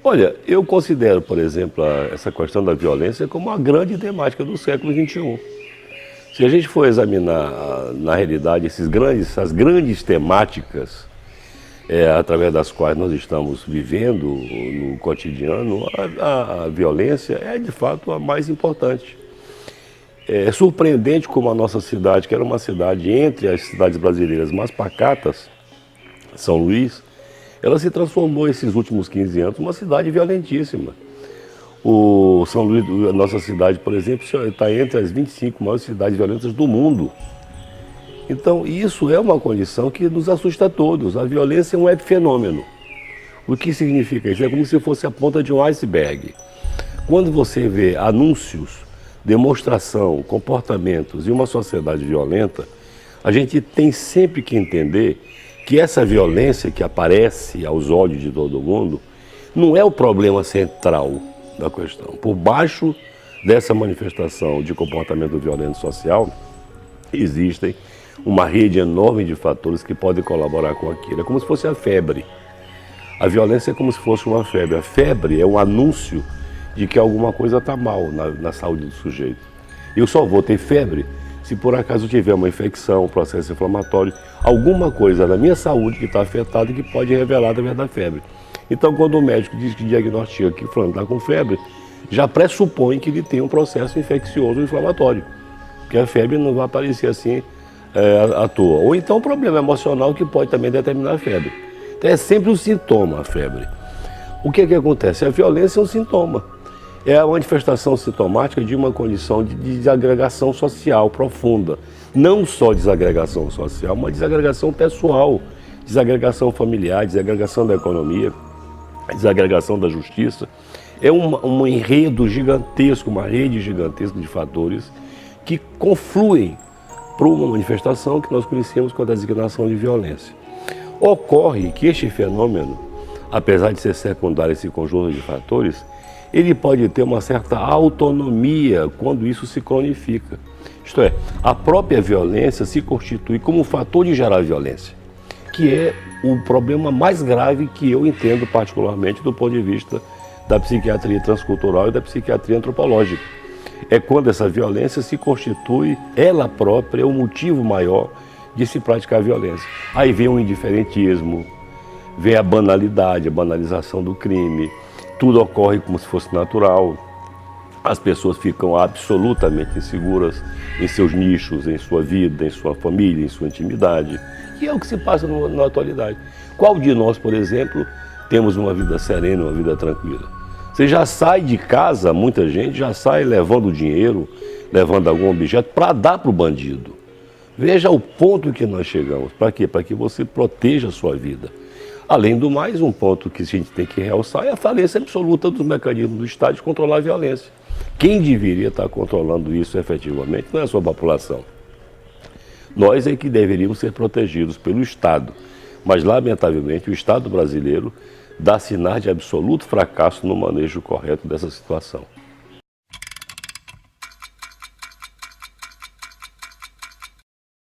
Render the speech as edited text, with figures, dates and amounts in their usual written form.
Olha, eu considero, por exemplo, essa questão da violência como uma grande temática do século XXI. Se a gente for examinar, na realidade, essas grandes temáticas através das quais nós estamos vivendo no cotidiano, a violência é de fato a mais importante. É surpreendente como a nossa cidade, que era uma cidade entre as cidades brasileiras mais pacatas, São Luís, ela se transformou esses últimos 15 anos numa cidade violentíssima. O São Luís, a nossa cidade, por exemplo, está entre as 25 maiores cidades violentas do mundo. Então, isso é uma condição que nos assusta a todos. A violência é um epifenômeno. O que significa isso? É como se fosse a ponta de um iceberg. Quando você vê anúncios, demonstração, comportamentos e uma sociedade violenta, a gente tem sempre que entender que essa violência que aparece aos olhos de todo mundo não é o problema central da questão. Por baixo dessa manifestação de comportamento violento social, existem uma rede enorme de fatores que podem colaborar com aquilo. É como se fosse a febre. A violência é como se fosse uma febre. A febre é um anúncio de que alguma coisa está mal na saúde do sujeito. Eu só vou ter febre se por acaso tiver uma infecção, um processo inflamatório, alguma coisa na minha saúde que está afetada e que pode revelar através da febre. Então, quando o médico diz que diagnostica que o fulano está com febre, já pressupõe que ele tem um processo infeccioso inflamatório, porque a febre não vai aparecer assim à toa. Ou então um problema emocional que pode também determinar a febre. Então é sempre um sintoma a febre. O que acontece? A violência é um sintoma. É a manifestação sintomática de uma condição de desagregação social profunda. Não só desagregação social, mas desagregação pessoal, desagregação familiar, desagregação da economia, desagregação da justiça. É um enredo gigantesco, uma rede gigantesca de fatores que confluem para uma manifestação que nós conhecemos como a designação de violência. Ocorre que este fenômeno, apesar de ser secundário esse conjunto de fatores, ele pode ter uma certa autonomia quando isso se cronifica. Isto é, a própria violência se constitui como um fator de gerar violência, que é o problema mais grave que eu entendo particularmente do ponto de vista da psiquiatria transcultural e da psiquiatria antropológica. É quando essa violência se constitui, ela própria, o motivo maior de se praticar violência. Aí vem o indiferentismo, vem a banalidade, a banalização do crime, tudo ocorre como se fosse natural, as pessoas ficam absolutamente inseguras em seus nichos, em sua vida, em sua família, em sua intimidade, e é o que se passa na atualidade. Qual de nós, por exemplo, temos uma vida serena, uma vida tranquila? Você já sai de casa, muita gente já sai levando dinheiro, levando algum objeto para dar para o bandido. Veja o ponto que nós chegamos. Para quê? Para que você proteja a sua vida. Além do mais, um ponto que a gente tem que realçar é a falência absoluta dos mecanismos do Estado de controlar a violência. Quem deveria estar controlando isso efetivamente não é a sua população. Nós é que deveríamos ser protegidos pelo Estado, mas lamentavelmente o Estado brasileiro dá sinais de absoluto fracasso no manejo correto dessa situação.